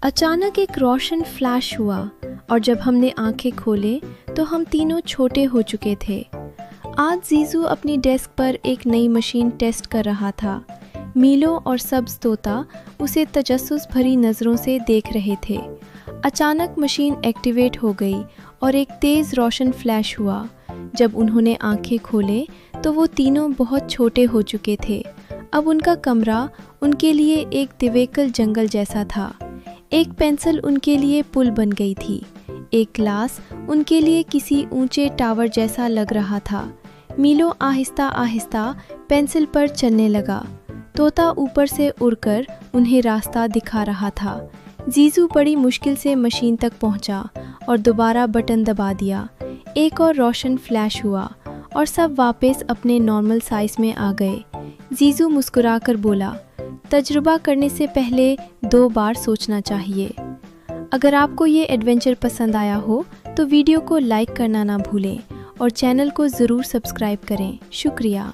अचानक एक रोशन फ्लैश हुआ और जब हमने आंखें खोले तो हम तीनों छोटे हो चुके थे। आज जीजू अपनी डेस्क पर एक नई मशीन टेस्ट कर रहा था। मीलो और सब्ज तोता उसे तजस्सुस भरी नज़रों से देख रहे थे। अचानक मशीन एक्टिवेट हो गई और एक तेज़ रोशन फ्लैश हुआ। जब उन्होंने आंखें खोले तो वो तीनों बहुत छोटे हो चुके थे। अब उनका कमरा उनके लिए एक दिवेकल जंगल जैसा था। एक पेंसिल उनके लिए पुल बन गई थी। एक ग्लास उनके लिए किसी ऊंचे टावर जैसा लग रहा था। मीलो आहिस्ता आहिस्ता पेंसिल पर चलने लगा। तोता ऊपर से उड़कर उन्हें रास्ता दिखा रहा था। जीजू बड़ी मुश्किल से मशीन तक पहुंचा और दोबारा बटन दबा दिया। एक और रोशन फ्लैश हुआ और सब वापस अपने नॉर्मल साइज में आ गए। जीजू मुस्कुराकर बोला, तजुर्बा करने से पहले 2 बार सोचना चाहिए। अगर आपको ये एडवेंचर पसंद आया हो तो वीडियो को लाइक करना ना भूलें और चैनल को ज़रूर सब्सक्राइब करें। शुक्रिया।